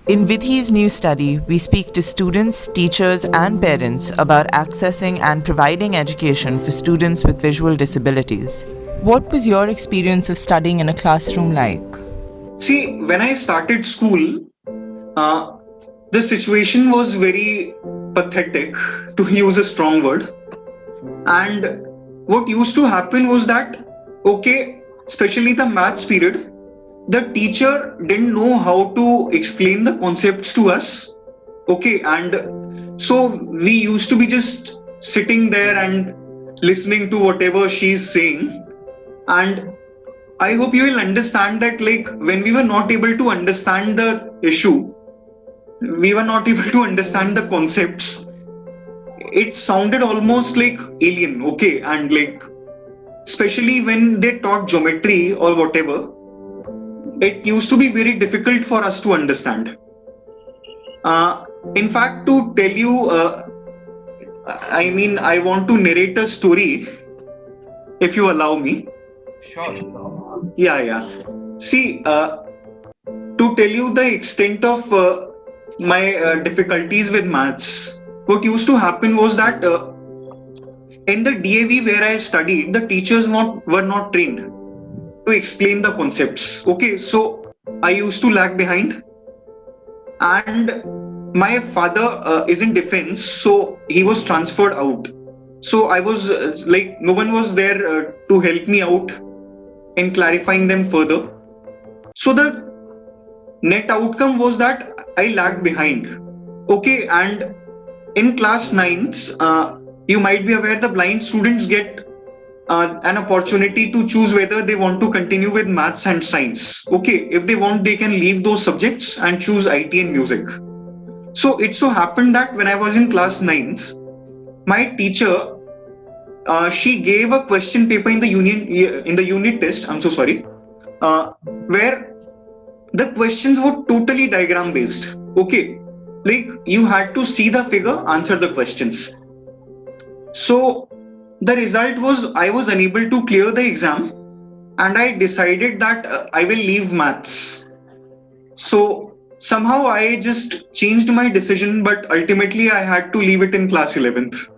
In Vidhi's new study, we speak to students, teachers, and parents about accessing and providing education for students with visual disabilities. What was your experience of studying in a classroom like? See, when I started school, uh, the situation was very pathetic, to use a strong word. And what used to happen was that, okay, especially the maths period, the teacher didn't know how to explain the concepts to us. Okay, and so we used to be just sitting there and listening to whatever she's saying. And I hope you will understand that, like, when we were not able to understand the issue, we were not able to understand the concepts. It sounded almost like alien, okay, and like, especially when they taught geometry or whatever, it used to be very difficult for us to understand. In fact, to tell you, I want to narrate a story, if you allow me. Sure. Yeah. See, to tell you the extent of my difficulties with maths, what used to happen was that in the DAV where I studied, the teachers were not trained to explain the concepts. Okay, so I used to lag behind, and my father is in defense, so he was transferred out. So I was like, no one was there to help me out in clarifying them further. So the net outcome was that I lagged behind. Okay, and in class 9s, you might be aware the blind students get an opportunity to choose whether they want to continue with maths and science. Okay, if they want, they can leave those subjects and choose IT and music. So it so happened that when I was in class 9th, my teacher, she gave a question paper in the unit test. I'm so sorry, where the questions were totally diagram based. Okay, like you had to see the figure, answer the questions. So the result was I was unable to clear the exam, and I decided that I will leave maths. So somehow I just changed my decision, but ultimately I had to leave it in class 11th.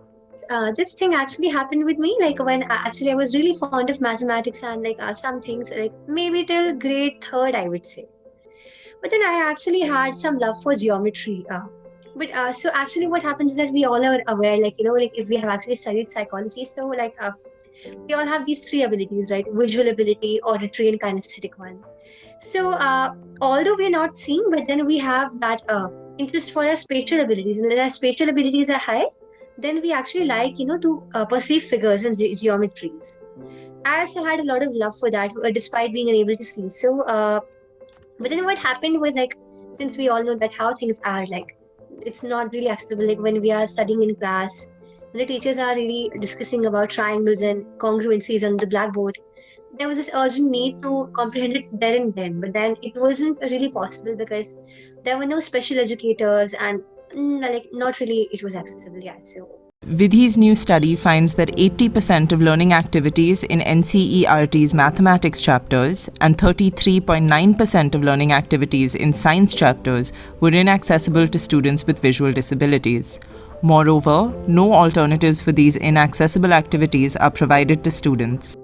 This thing actually happened with me, like when actually I was really fond of mathematics and like some things like maybe till grade third I would say, but then I actually had some love for geometry. But so actually what happens is that we all are aware, like like if we have actually studied psychology, so like we all have these three abilities, right? Visual ability, auditory, and kinesthetic one. So although we're not seeing, but then we have that interest for our spatial abilities, and when our spatial abilities are high, then we actually like to perceive figures and geometries. I also had a lot of love for that, despite being unable to see. So but then what happened was, like, since we all know that how things are, like it's not really accessible, like when we are studying in class, when the teachers are really discussing about triangles and congruencies on the blackboard, there was this urgent need to comprehend it there and then, but then it wasn't really possible because there were no special educators, and like not really it was accessible. Yeah, so Vidhi's new study finds that 80% of learning activities in NCERT's mathematics chapters and 33.9% of learning activities in science chapters were inaccessible to students with visual disabilities. Moreover, no alternatives for these inaccessible activities are provided to students.